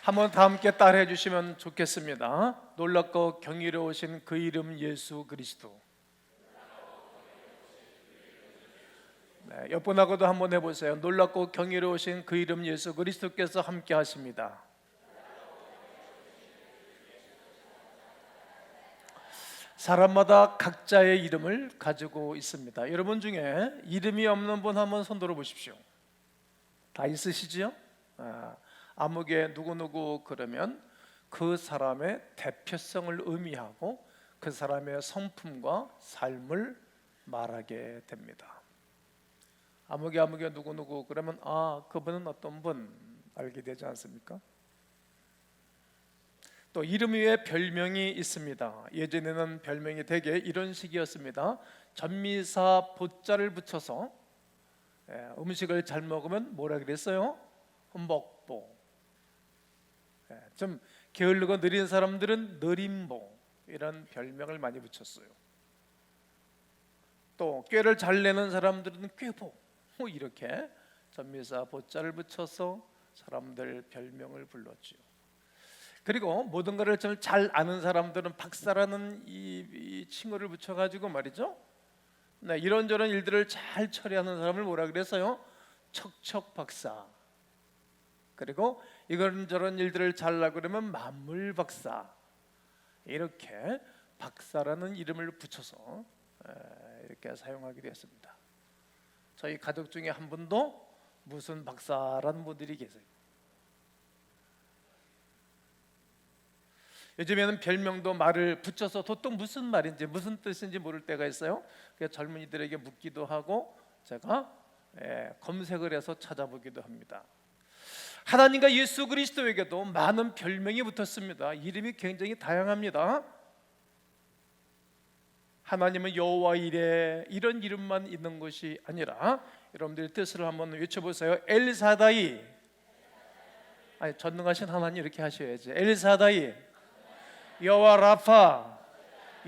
한번 다 함께 따라해 주시면 좋겠습니다. 놀랍고 경이로우신 그 이름 예수 그리스도. 네, 옆분하고도 한번 해보세요. 놀랍고 경이로우신 그 이름 예수 그리스도께서 함께 하십니다. 사람마다 각자의 이름을 가지고 있습니다. 여러분 중에 이름이 없는 분 한번 손 들어 보십시오. 다 있으시죠? 아무개 누구누구 그러면 그 사람의 대표성을 의미하고 그 사람의 성품과 삶을 말하게 됩니다. 아무개 누구누구 그러면 그분은 어떤 분 알게 되지 않습니까? 또 이름 위에 별명이 있습니다. 예전에는 별명이 대개 이런 식이었습니다. 전미사 보자를 붙여서 음식을 잘 먹으면 뭐라 그랬어요? 흠복보. 좀 게으르고 느린 사람들은 느림보, 이런 별명을 많이 붙였어요. 또 꾀를 잘 내는 사람들은 꾀보, 이렇게 전미사 보자를 붙여서 사람들 별명을 불렀지요. 그리고 모든 것을 좀 잘 아는 사람들은 박사라는 이 칭호를 붙여가지고 말이죠, 이런저런 일들을 잘 처리하는 사람을 뭐라 그랬어요? 척척박사. 그리고 이런저런 일들을 잘하려고 그러면 만물박사. 이렇게 박사라는 이름을 붙여서 이렇게 사용하게 되었습니다. 저희 가족 중에 한 분도 무슨 박사라는 분들이 계세요. 요즘에는 별명도 말을 붙여서 도통 무슨 말인지 무슨 뜻인지 모를 때가 있어요. 그래서 젊은이들에게 묻기도 하고 제가 검색을 해서 찾아보기도 합니다. 하나님과 예수 그리스도에게도 많은 별명이 붙었습니다. 이름이 굉장히 다양합니다. 하나님은 여호와 이레, 이런 이름만 있는 것이 아니라 여러분들의 뜻을 한번 외쳐보세요. 엘사다이. 전능하신 하나님 이렇게 하셔야지. 엘사다이, 여호와 라파,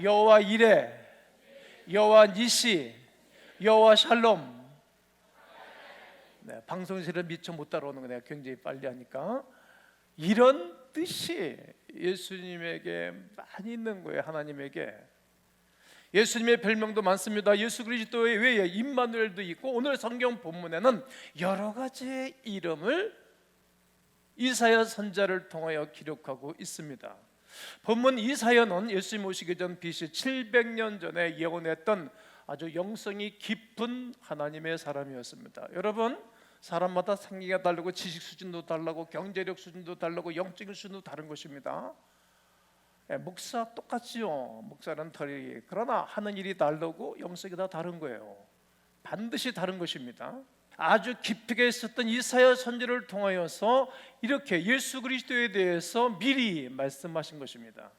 여호와 이레, 여호와 니시, 여호와 샬롬. 방송실을 미처 못 따라오는 거 내가 굉장히 빨리 하니까. 이런 뜻이 예수님에게 많이 있는 거예요. 하나님에게. 예수님의 별명도 많습니다. 예수 그리스도의 외에 임마누엘도 있고, 오늘 성경 본문에는 여러 가지의 이름을 이사야 선지자를 통하여 기록하고 있습니다. 본문 이사야는 예수님 오시기 전 BC 700년 전에 예언했던 아주 영성이 깊은 하나님의 사람이었습니다. 여러분, 사람마다 생기가 다르고 지식 수준도 다르고 경제력 수준도 다르고 영적인 수준도 다른 것입니다. 목사 똑같지요. 목사는 털이, 그러나 하는 일이 다르고 영성이 다 다른 거예요. 반드시 다른 것입니다. 아주 깊게 있었던 이사야 선지를 통하여서 이렇게 예수 그리스도에 대해서 미리 말씀하신 것입니다.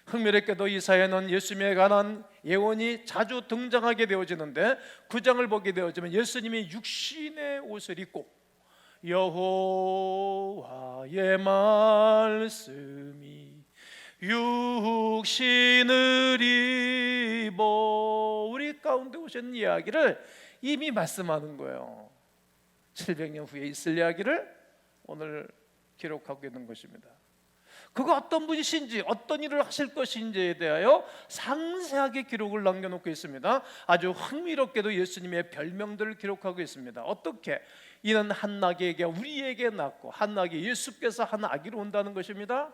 흥미롭게도 이사야는 예수님에 관한 예언이 자주 등장하게 되어지는데 9장을 보게 되어지면 예수님이 육신의 옷을 입고 여호와의 말씀이 육신을 입어 우리 가운데 오신 이야기를 이미 말씀하는 거예요. 700년 후에 있을 이야기를 오늘 기록하고 있는 것입니다. 그가 어떤 분이신지 어떤 일을 하실 것인지에 대하여 상세하게 기록을 남겨놓고 있습니다. 아주 흥미롭게도 예수님의 별명들을 기록하고 있습니다. 어떻게? 이는 한 나귀에게 우리에게 낳고 한 나귀 예수께서 한 아기로 온다는 것입니다.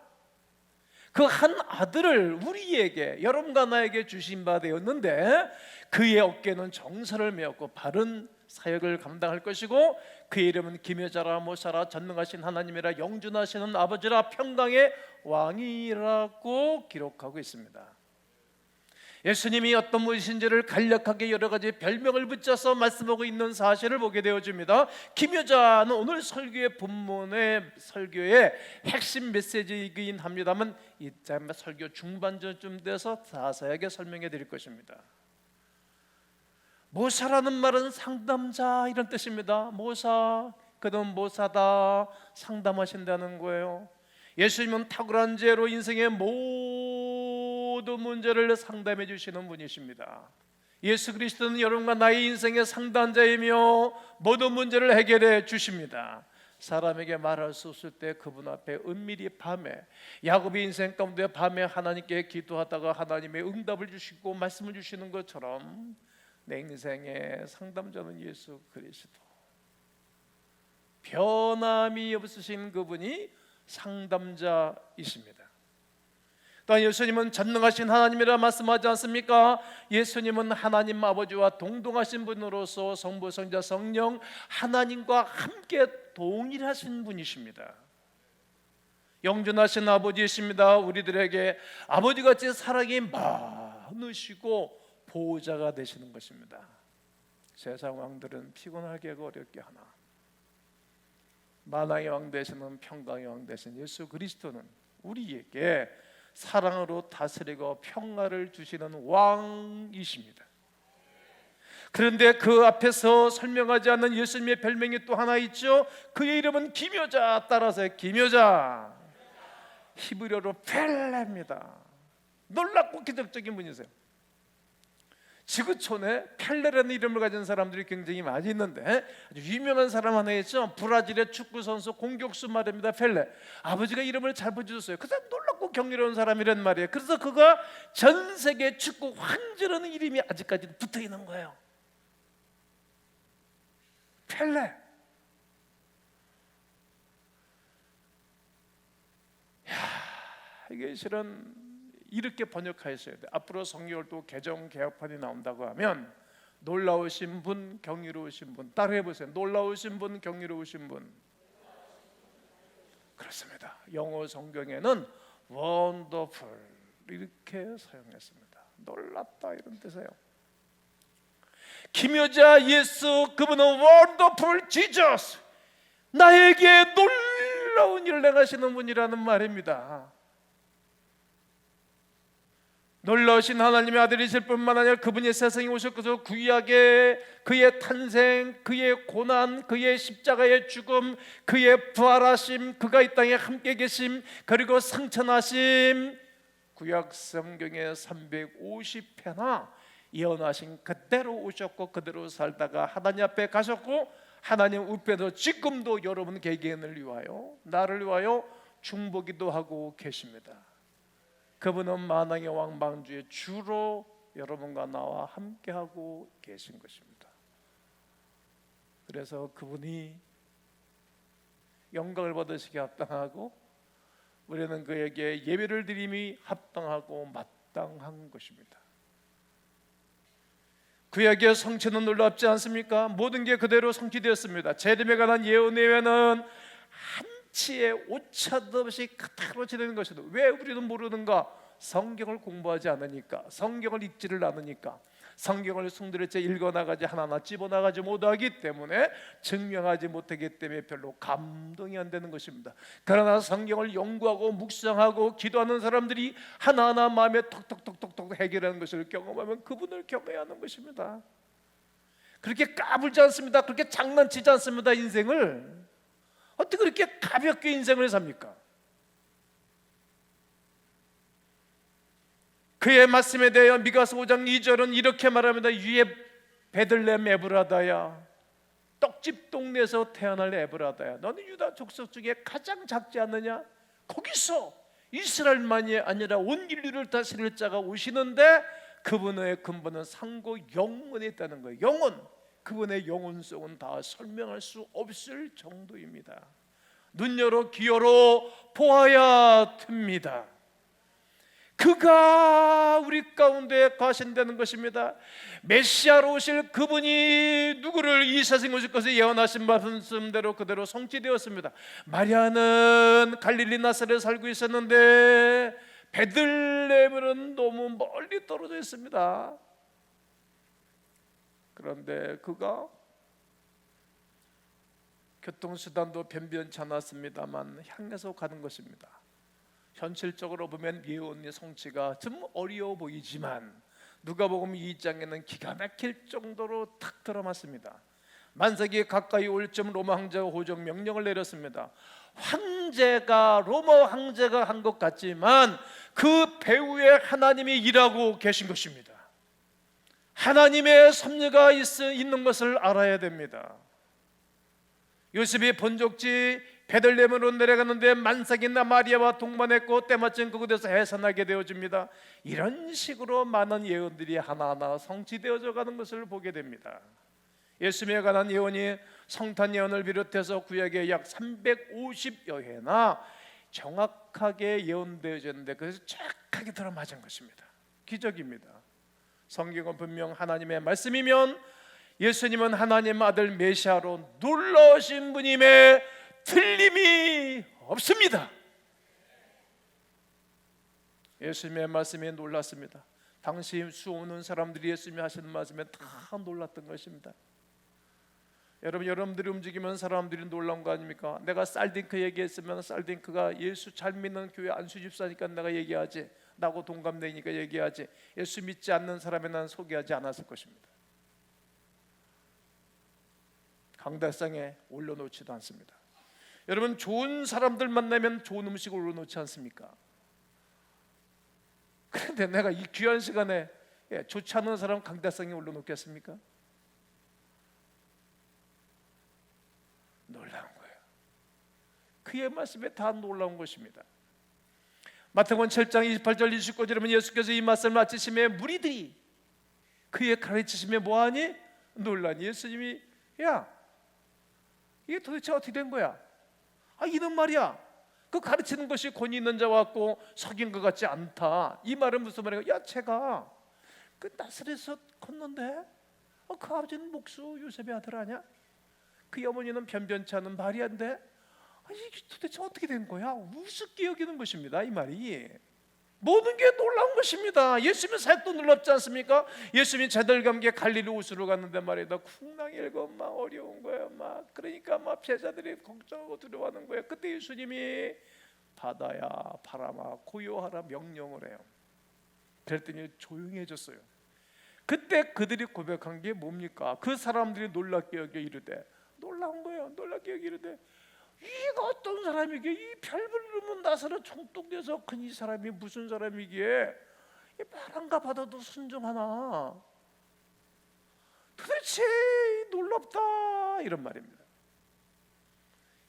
그 한 아들을 우리에게, 여러분과 나에게 주신 바 되었는데 그의 어깨는 정사를 메었고 바른 사역을 감당할 것이고 그의 이름은 기묘자라 모사라 전능하신 하나님이라 영존하시는 아버지라 평강의 왕이라고 기록하고 있습니다. 예수님이 어떤 분이신지를 간략하게 여러 가지 별명을 붙여서 말씀하고 있는 사실을 보게 되어집니다. 기묘자는 오늘 설교의 본문의 설교의 핵심 메시지이긴 합니다만 이 설교 중반전쯤 돼서 자세하게 설명해 드릴 것입니다. 모사라는 말은 상담자 이런 뜻입니다. 모사, 그는 모사다, 상담하신다는 거예요. 예수님은 탁월한 지혜로 인생의 모든 문제를 상담해 주시는 분이십니다. 예수 그리스도는 여러분과 나의 인생의 상담자이며 모든 문제를 해결해 주십니다. 사람에게 말할 수 없을 때 그분 앞에 은밀히 밤에, 야곱의 인생 가운데 밤에 하나님께 기도하다가 하나님의 응답을 주시고 말씀을 주시는 것처럼 내 인생의 상담자는 예수 그리스도, 변함이 없으신 그분이 상담자이십니다. 또한 예수님은 전능하신 하나님이라 말씀하지 않습니까? 예수님은 하나님 아버지와 동등하신 분으로서 성부, 성자, 성령 하나님과 함께 동일하신 분이십니다. 영존하신 아버지이십니다. 우리들에게 아버지같이 사랑이 많으시고 보호자가 되시는 것입니다. 세상 왕들은 피곤하게 하고 어렵게 하나 만왕의 왕 되시는 평강의 왕 되신 예수 그리스도는 우리에게 사랑으로 다스리고 평화를 주시는 왕이십니다. 그런데 그 앞에서 설명하지 않는 예수님의 별명이 또 하나 있죠. 그의 이름은 기묘자, 따라서 기묘자, 히브리어로 펠레입니다. 놀랍고 기적적인 분이세요. 지구촌에 펠레라는 이름을 가진 사람들이 굉장히 많이 있는데 아주 유명한 사람 하나 있죠. 브라질의 축구 선수 공격수 말입니다. 펠레. 아버지가 이름을 잘 붙여줬어요. 그 사람 놀랍고 경이로운 사람이란 말이에요. 그래서 그가 전 세계 축구 황제라는 이름이 아직까지 붙어 있는 거예요. 펠레. 이게 실은 이렇게 번역하셔야 돼요. 앞으로 성경을 또 개정 개혁판이 나온다고 하면 놀라우신 분, 경이로우신 분, 따라해 보세요. 놀라우신 분, 경이로우신 분. 그렇습니다. 영어 성경에는 wonderful 이렇게 사용했습니다. 놀랍다 이런 뜻이에요. 기묘자 예수, 그분은 wonderful Jesus, 나에게 놀라운 일을 행하시는 분이라는 말입니다. 놀라우신 하나님의 아들이실 뿐만 아니라 그분이 세상에 오셨고 구약의 그의 탄생, 그의 고난, 그의 십자가의 죽음, 그의 부활하심, 그가 이 땅에 함께 계심, 그리고 승천하심, 구약 성경에 350회나 예언하신 그대로 오셨고 그대로 살다가 하나님 앞에 가셨고 하나님 우편에서 지금도 여러분 개개인을 위하여, 나를 위하여 중보기도 하고 계십니다. 그분은 만왕의 왕 방주의 주로 여러분과 나와 함께하고 계신 것입니다. 그래서 그분이 영광을 받으시기 합당하고 우리는 그에게 예배를 드림이 합당하고 마땅한 것입니다. 구약의 성취는 놀랍지 않습니까? 모든 게 그대로 성취되었습니다. 재림에 관한 예언 외에는 한치의 오차도 없이 그대로 지내는 것이다. 왜 우리는 모르는가? 성경을 공부하지 않으니까, 성경을 읽지를 않으니까, 성경을 송두리째 읽어나가지 하나하나 집어나가지 못하기 때문에, 증명하지 못하기 때문에 별로 감동이 안 되는 것입니다. 그러나 성경을 연구하고 묵상하고 기도하는 사람들이 하나하나 마음에 톡톡톡톡톡 해결하는 것을 경험하면 그분을 경외해야 하는 것입니다. 그렇게 까불지 않습니다. 그렇게 장난치지 않습니다. 인생을 어떻게 그렇게 가볍게 인생을 삽니까? 그의 말씀에 대하여 미가서 5장 2절은 이렇게 말합니다. 위에 베들레헴 에브라다야, 떡집 동네에서 태어날 에브라다야, 너는 유다 족속 중에 가장 작지 않느냐? 거기서 이스라엘만이 아니라 온 인류를 다스릴 자가 오시는데 그분의 근본은 상고 영원에 있다는 거예요. 영원, 그분의 영혼성은 다 설명할 수 없을 정도입니다. 눈 열어 귀 열어 보아야 됩니다. 그가 우리 가운데 가신다는 것입니다. 메시아로 오실 그분이 누구를 이 세상에 오실 것을 예언하신 말씀대로 그대로 성취되었습니다. 마리아는 갈릴리 나사렛에 살고 있었는데 베들레헴은 너무 멀리 떨어져 있습니다. 그런데 그가 교통수단도 변변치 않았습니다만 향해서 가는 것입니다. 현실적으로 보면 예언의 성취가 좀 어려워 보이지만 누가복음 2장에는 기가 막힐 정도로 탁 들어맞습니다. 만세기에 가까이 올 쯤 로마 황제가 호적 명령을 내렸습니다. 황제가, 로마 황제가 한 것 같지만 그 배후에 하나님이 일하고 계신 것입니다. 하나님의 섭리가 있는 것을 알아야 됩니다. 요셉이 본족지 베들레헴으로 내려가는데 만삭이나 마리아와 동반했고 때마침 그곳에서 해산하게 되어집니다. 이런 식으로 많은 예언들이 하나하나 성취되어져 가는 것을 보게 됩니다. 예수님에 관한 예언이 성탄 예언을 비롯해서 구약에 약 350여 회나 정확하게 예언되어졌는데 그래서 정확하게 들어맞은 것입니다. 기적입니다. 성경은 분명 하나님의 말씀이면 예수님은 하나님 아들 메시아로 놀라우신 분임에 틀림이 없습니다. 예수님의 말씀에 놀랐습니다. 당시 수오는 사람들이 예수님이 하시는 말씀에 다 놀랐던 것입니다. 여러분들이 움직이면 사람들이 놀라운 거 아닙니까? 내가 쌀딩크 얘기했으면 쌀딩크가 예수 잘 믿는 교회 안수 집사니까 내가 얘기하지, 나하고 동갑내니까 얘기하지, 예수 믿지 않는 사람에 난 소개하지 않았을 것입니다. 강달상에 올려놓지도 않습니다. 여러분, 좋은 사람들 만나면 좋은 음식을 올려놓지 않습니까? 그런데 내가 이 귀한 시간에 좋지 않은 사람 강달상에 올려놓겠습니까? 놀라운 거예요. 그의 말씀에 다 놀라운 것입니다. 마태복음 7장 28절 29절 보면 예수께서 이 말씀을 마치심에 무리들이 그의 가르치심에 뭐하니? 놀라니 예수님이 야, 이게 도대체 어떻게 된 거야? 이는 말이야, 그 가르치는 것이 권위 있는 자와 같고 석인 것 같지 않다. 이 말은 무슨 말이야? 야, 제가 그 나사렛에서 컸는데 그 아버지는 목수 요셉의 아들 아니야? 그 어머니는 변변치 않은 마리아인데 이게 도대체 어떻게 된 거야? 우습게 여기는 것입니다. 이 말이 모든 게 놀라운 것입니다. 예수님의 사역도 놀랍지 않습니까? 예수님이 제들과 함께 갈릴리 호수로 갔는데 말이다, 풍랑일고 막 어려운 거예요. 막 그러니까 막 제자들이 걱정하고 두려워하는 거예요. 그때 예수님이 바다야 바람아 고요하라 명령을 해요. 그랬더니 조용해졌어요. 그때 그들이 고백한 게 뭡니까? 그 사람들이 놀랍게 여겨 이르되, 놀라운 거예요. 놀랍게 여겨 이르되, 이가 어떤 사람이기에 이 별을 이루면 나사렛 총독돼서 큰 이 사람이 무슨 사람이기에 이 바람과 바다도 순종하나? 도대체 놀랍다, 이런 말입니다.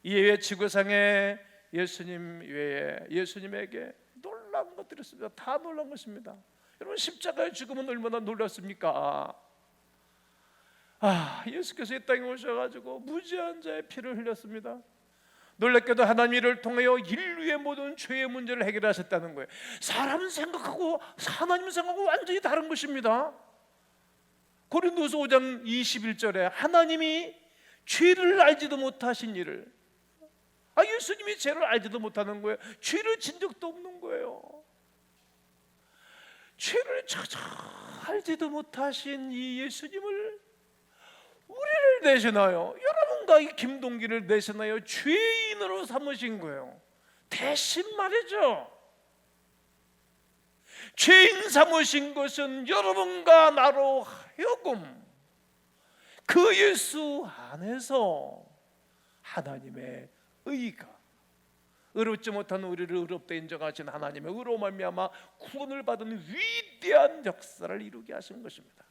이외에 지구상에 예수님 외에 예수님에게 놀라운 것들이 있습니다. 다 놀라운 것입니다. 여러분, 십자가의 죽음은 얼마나 놀랐습니까? 예수께서 이 땅에 오셔가지고 무지한 자의 피를 흘렸습니다. 놀랍게도 하나님 이를 통하여 인류의 모든 죄의 문제를 해결하셨다는 거예요. 사람 생각하고 하나님 생각하고 완전히 다른 것입니다. 고린도서 5장 21절에 하나님이 죄를 알지도 못하신 이를, 예수님이 죄를 알지도 못하는 거예요. 죄를 진 적도 없는 거예요. 죄를 전혀 알지도 못하신 이 예수님을 우리를 대신하여, 여러분과 이 김동기를 대신하여 죄인으로 삼으신 거예요. 대신 말이죠. 죄인 삼으신 것은 여러분과 나로 하여금 그 예수 안에서 하나님의 의가, 의롭지 못한 우리를 의롭다 인정하신 하나님의 의로 말미암아 구원을 받은 위대한 역사를 이루게 하신 것입니다.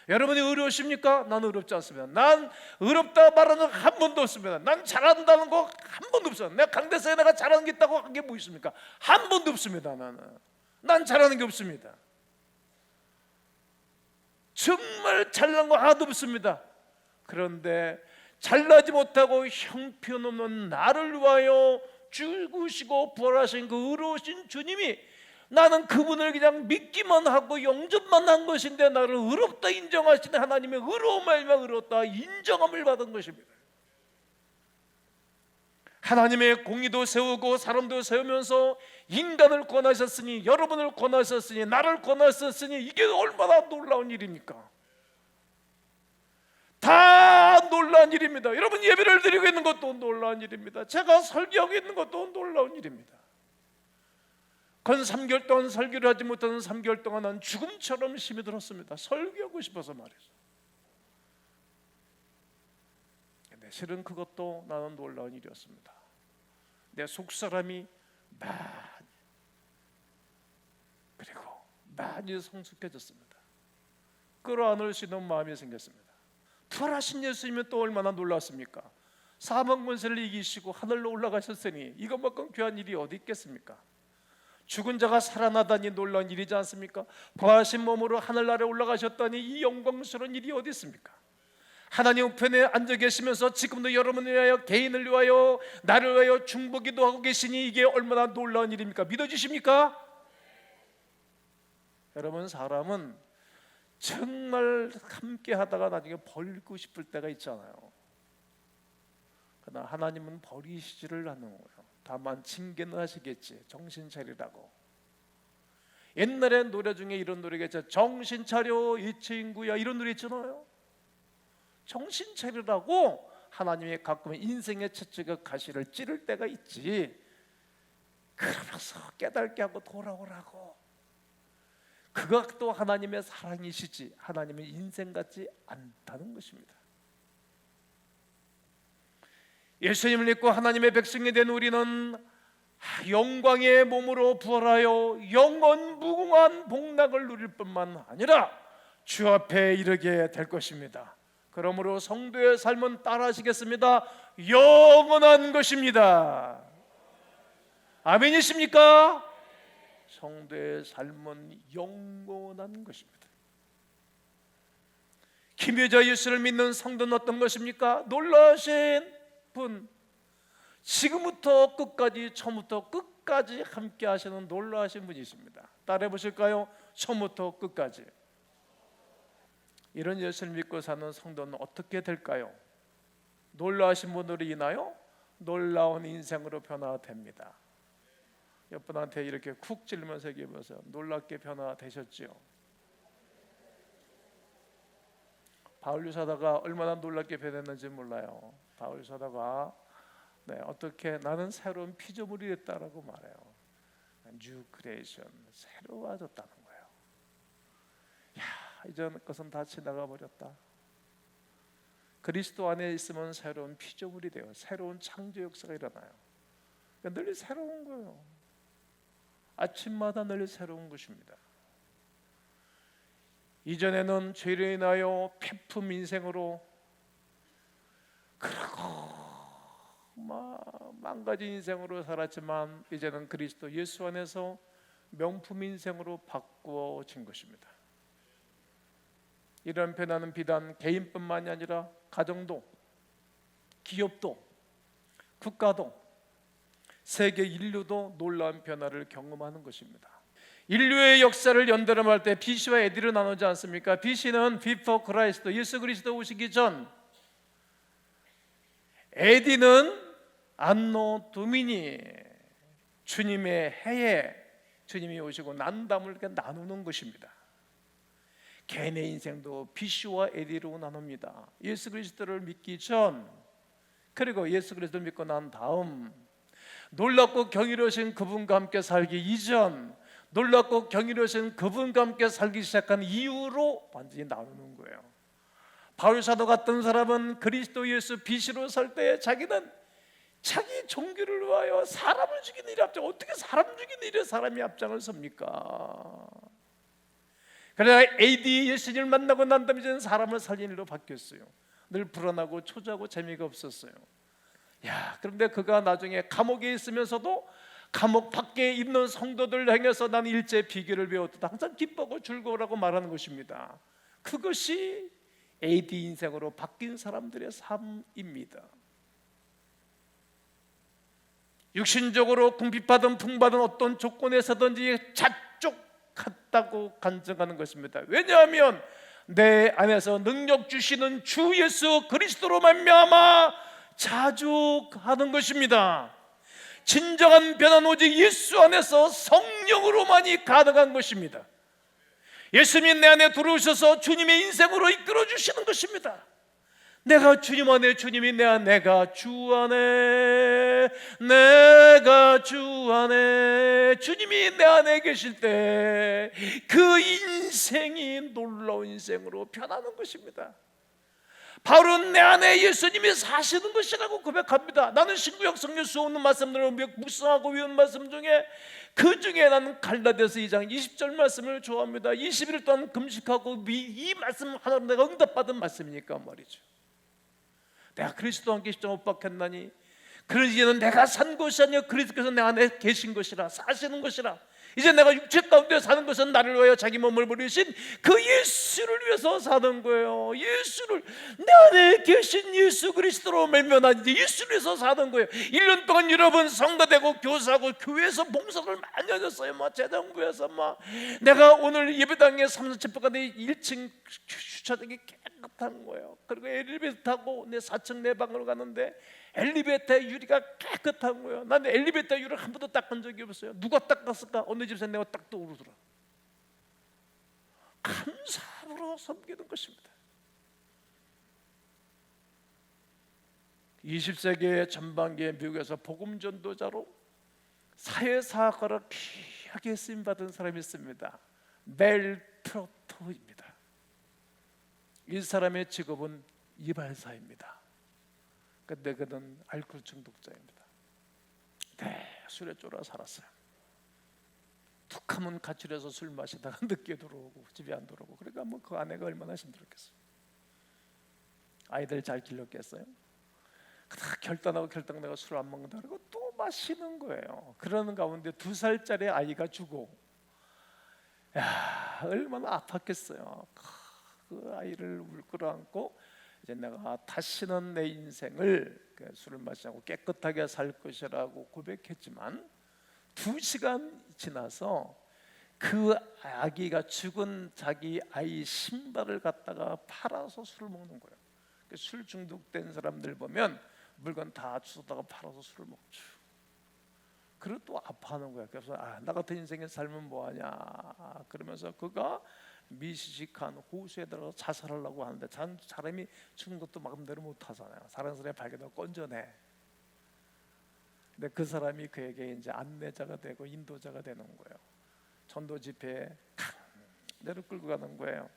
여러분이 의로우십니까? 난 의롭지 않습니다. 난 의롭다 말하는 한 번도 없습니다. 난 잘한다는 거 한 번도 없어요. 내가 강대상에 내가 잘하는 게 있다고 한 게 뭐 있습니까? 한 번도 없습니다. 난 잘하는 게 없습니다. 정말 잘난 거 하나도 없습니다. 그런데 잘나지 못하고 형편없는 나를 위하여 죽으시고 부활하신 그 의로우신 주님이, 나는 그분을 그냥 믿기만 하고 영접만 한 것인데 나를 의롭다 인정하시는 하나님의 의로운 말과 의롭다 인정함을 받은 것입니다. 하나님의 공의도 세우고 사람도 세우면서 인간을 권하셨으니, 여러분을 권하셨으니, 나를 권하셨으니, 이게 얼마나 놀라운 일입니까? 다 놀라운 일입니다. 여러분, 예배를 드리고 있는 것도 놀라운 일입니다. 제가 설교하고 있는 것도 놀라운 일입니다. 건 3개월 동안 설교를 하지 못하는 3개월 동안 난 죽음처럼 힘이 들었습니다. 설교하고 싶어서 말이죠. 근데 실은 그것도 나는 놀라운 일이었습니다. 내 속사람이 많이 성숙해졌습니다. 끌어안을 수 있는 마음이 생겼습니다. 부활하신 예수님은 또 얼마나 놀랐습니까? 사망 권세를 이기시고 하늘로 올라가셨으니 이것만큼 귀한 일이 어디 있겠습니까? 죽은 자가 살아나다니 놀라운 일이지 않습니까? 부활하신 몸으로 하늘나라에 올라가셨다니 이 영광스러운 일이 어디 있습니까? 하나님 우편에 앉아 계시면서 지금도 여러분을 위하여, 개인을 위하여, 나를 위하여 중보기도 하고 계시니 이게 얼마나 놀라운 일입니까? 믿어지십니까? 여러분, 사람은 정말 함께 하다가 나중에 버리고 싶을 때가 있잖아요. 그러나 하나님은 버리시지를 않는 거예요. 다만 징계는 하시겠지. 정신 차리라고. 옛날에 노래 중에 이런 노래가 있죠. 정신 차려 이 친구야, 이런 노래 있잖아요. 정신 차리라고 하나님이 가끔 인생의 채찍의 가시를 찌를 때가 있지. 그러면서 깨닫게 하고 돌아오라고. 그것도 하나님의 사랑이시지 하나님의 인생 같지 않다는 것입니다. 예수님을 믿고 하나님의 백성이 된 우리는 영광의 몸으로 부활하여 영원 무궁한 복락을 누릴 뿐만 아니라 주 앞에 이르게 될 것입니다. 그러므로 성도의 삶은 따라하시겠습니다. 영원한 것입니다. 아멘이십니까? 성도의 삶은 영원한 것입니다. 김유자 예수를 믿는 성도는 어떤 것입니까? 놀라신 분, 지금부터 끝까지, 처음부터 끝까지 함께 하시는 놀라신 분이십니다. 따라해 보실까요? 처음부터 끝까지. 이런 예수를 믿고 사는 성도는 어떻게 될까요? 놀라신 분으로 인하여 놀라운 인생으로 변화됩니다. 옆분한테 이렇게 쿡 찔리면서 얘기해보세요. 놀랍게 변화되셨지요? 바울 사도가 얼마나 놀랍게 변했는지 몰라요. 바울 사도가 어떻게 나는 새로운 피조물이 됐다라고 말해요. New creation, 새로워졌다는 거예요. 야, 이전 것은 다 지나가 버렸다. 그리스도 안에 있으면 새로운 피조물이 돼요. 새로운 창조 역사가 일어나요. 그러니까 늘 새로운 거예요. 아침마다 늘 새로운 것입니다. 이전에는 죄로 인하여 폐품 인생으로 그러고 망가진 인생으로 살았지만 이제는 그리스도 예수 안에서 명품 인생으로 바꾸어진 것입니다. 이런 변화는 비단 개인뿐만이 아니라 가정도, 기업도, 국가도, 세계 인류도 놀라운 변화를 경험하는 것입니다. 인류의 역사를 연대름할 때 BC와 AD로 나누지 않습니까? BC는 Before Christ, 예수 그리스도 오시기 전, AD는 안노 도미니, 주님의 해에 주님이 오시고 난 다음을 이렇게 나누는 것입니다. 개인의 인생도 BC와 AD로 나눕니다. 예수 그리스도를 믿기 전, 그리고 예수 그리스도를 믿고 난 다음, 놀랍고 경이로우신 그분과 함께 살기 이전, 놀랍고 경이로우신 그분과 함께 살기 시작한 이후로 완전히 나누는 거예요. 바울 사도 같은 사람은 그리스도 예수 BC로 살 때 자기는 자기 종교를 위하여 사람을 죽이는 일에 앞장, 어떻게 사람 죽이는 일에 사람이 앞장을 섭니까? 그러나 AD 예수님을 만나고 난 다음에 이제는 사람을 살리는 일로 바뀌었어요. 늘 불안하고 초조하고 재미가 없었어요. 그런데 그가 나중에 감옥에 있으면서도 감옥 밖에 있는 성도들 향해서 나는 일제 비결을 배웠다. 항상 기뻐하고 즐거우라고 말하는 것입니다. 그것이 AD 인생으로 바뀐 사람들의 삶입니다. 육신적으로 궁핍받은 풍받은 어떤 조건에서든지 자족하다고 간증하는 것입니다. 왜냐하면 내 안에서 능력 주시는 주 예수 그리스도로 말미암아 자족하는 것입니다. 진정한 변화는 오직 예수 안에서 성령으로만이 가능한 것입니다. 예수님이 내 안에 들어오셔서 주님의 인생으로 이끌어 주시는 것입니다. 내가 주님 안에, 주님이 내 안에, 내가 주 안에, 내가 주 안에, 주님이 내 안에 계실 때 그 인생이 놀라운 인생으로 변하는 것입니다. 바울은 내 안에 예수님이 사시는 것이라고 고백합니다. 나는 신구약 성경 수없는 말씀들을 묵상하고 외운 말씀 중에 그 중에 나는 갈라디아서 2장 20절 말씀을 좋아합니다. 21일 동안 금식하고 이 말씀 하나로 내가 응답받은 말씀이니까 말이죠. 내가 그리스도와 함께 십자가 못 박혔나니 그런 이제는 내가 산 것이 아니라 그리스도께서 내 안에 계신 것이라, 사시는 것이라. 이제 내가 육체 가운데 사는 것은 나를 위하여 자기 몸을 버리신 그 예수를 위해서 사는 거예요. 예수를, 내 안에 계신 예수 그리스도로 멜면한 이제 예수를 위해서 사는 거예요. 1년 동안 여러분 성가되고 교사하고 교회에서 봉사를 많이 하셨어요. 재정부에서 내가 오늘 예배당에 3천 가운데 1층 주차장이 깨끗한 거예요. 그리고 엘리베이터 타고 내 4층 내 방으로 가는데 엘리베이터 유리가 깨끗한 거예요. 나는 엘리베이터 유리를 한 번도 닦은 적이 없어요. 누가 닦았을까? 어느 집에서 내가 딱 떠오르더라. 감사함으로 섬기는 것입니다. 20세기의 전반기에 미국에서 복음 전도자로 사회사학과를 귀하게 쓰임받은 사람이 있습니다. 멜 트로토입니다. 이 사람의 직업은 이발사입니다. 근데 그는 알코올 중독자입니다. 술에 쫄아 살았어요. 툭하면 가출해서 술 마시다가 늦게 들어오고 집에 안 들어오고. 그러니까 그 아내가 얼마나 힘들었겠어요. 아이들 잘 길렀겠어요. 결단하고 결단내가 술 안 먹는다 그러고 또 마시는 거예요. 그러는 가운데 2살짜리 아이가 죽고, 얼마나 아팠겠어요. 그 아이를 울끌어안고 이제 내가 다시는 내 인생을 술을 마시지 않고 깨끗하게 살 것이라고 고백했지만 2시간 지나서 그 아기가 죽은 자기 아이 신발을 갖다가 팔아서 술을 먹는 거예요. 술 중독된 사람들 보면 물건 다 주워다가 팔아서 술을 먹죠. 그리고 또 아파하는 거야. 그래서 나 같은 인생의 삶은 뭐하냐 그러면서 그가 미시직한 호수에 들어가서 자살하려고 하는데 사람이 죽은 것도 마음대로 못하잖아요. 다른 사람이 발견하고 건져내. 근데 그 사람이 그에게 이제 안내자가 되고 인도자가 되는 거예요. 전도 집회에 강제로 끌고 가는 거예요.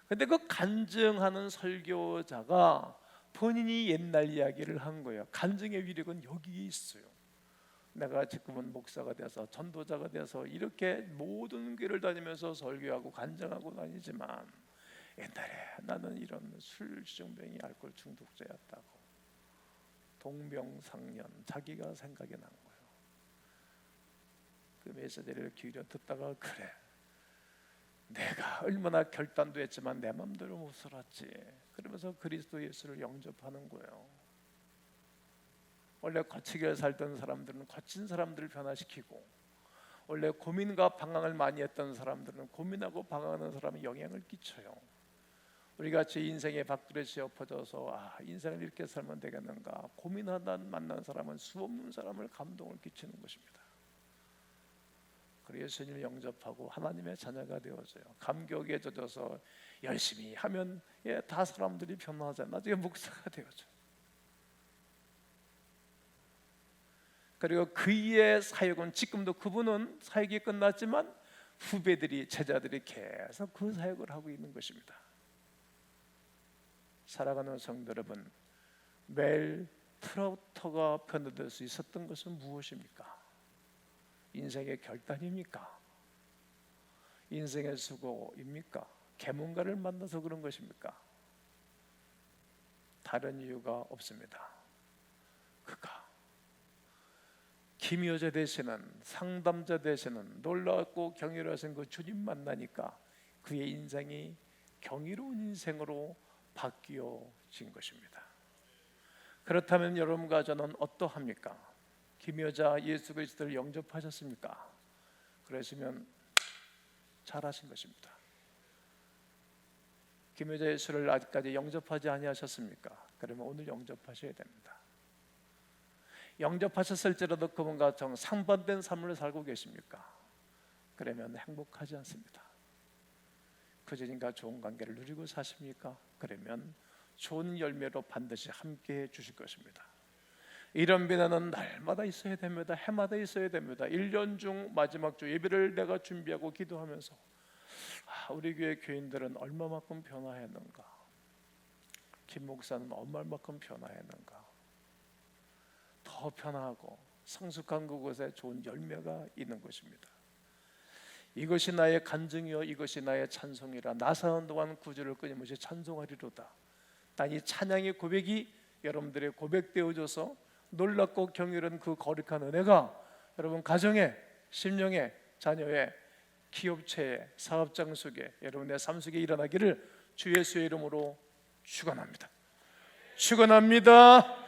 근데 그 간증하는 설교자가 본인이 옛날 이야기를 한 거예요. 간증의 위력은 여기에 있어요. 내가 지금은 목사가 돼서 전도자가 돼서 이렇게 모든 길을 다니면서 설교하고 간증하고 다니지만 옛날에 나는 이런 술주정뱅이 알코올 중독자였다고. 동병상련 자기가 생각이 난 거예요. 그 메시지를 귀려 듣다가 그래, 내가 얼마나 결단도 했지만 내 맘대로 못 살았지. 그러면서 그리스도 예수를 영접하는 거예요. 원래 거치게 살던 사람들은 거친 사람들을 변화시키고, 원래 고민과 방황을 많이 했던 사람들은 고민하고 방황하는 사람에 영향을 끼쳐요. 우리같이 인생의 밥그릇이 엎어져서 인생을 이렇게 살면 되겠는가 고민하다 만난 사람은 수없는 사람을 감동을 끼치는 것입니다. 그리고 예수님을 영접하고 하나님의 자녀가 되어져요. 감격에 젖어서 열심히 하면 다 사람들이 변화하잖아요. 나중에 목사가 되어져요. 그리고 그의 사역은 지금도, 그분은 사역이 끝났지만 후배들이, 제자들이 계속 그 사역을 하고 있는 것입니다. 살아가는 성도 여러분, 멜 트로토가 변화될 수 있었던 것은 무엇입니까? 인생의 결단입니까? 인생의 수고입니까? 계문가를 만나서 그런 것입니까? 다른 이유가 없습니다. 그가 기묘자 되시는, 상담자 되시는, 놀랍고 경이로우신 그 주님 만나니까 그의 인생이 경이로운 인생으로 바뀌어진 것입니다. 그렇다면 여러분과 저는 어떠합니까? 기묘자 예수 그리스도를 영접하셨습니까? 그러시면 잘하신 것입니다. 기묘자 예수를 아직까지 영접하지 아니하셨습니까? 그러면 오늘 영접하셔야 됩니다. 영접하셨을지라도 그분과 상반된 삶을 살고 계십니까? 그러면 행복하지 않습니다. 그 주님과 좋은 관계를 누리고 사십니까? 그러면 좋은 열매로 반드시 함께해 주실 것입니다. 이런 비난은 날마다 있어야 됩니다. 해마다 있어야 됩니다. 1년 중 마지막 주 예배를 내가 준비하고 기도하면서 우리 교회 교인들은 얼마만큼 변화했는가, 김 목사는 얼마만큼 변화했는가, 더 변화하고 성숙한 그곳에 좋은 열매가 있는 것입니다. 이것이 나의 간증이요 이것이 나의 찬송이라. 나 사는 동안 구주를 끊임없이 찬송하리로다. 이 찬양의 고백이 여러분들의 고백되어져서 놀랍고 경이로운 그 거룩한 은혜가 여러분 가정에, 심령에, 자녀의, 기업체에, 사업장 속에, 여러분의 삶 속에 일어나기를 주 예수의 이름으로 축원합니다. 축원합니다.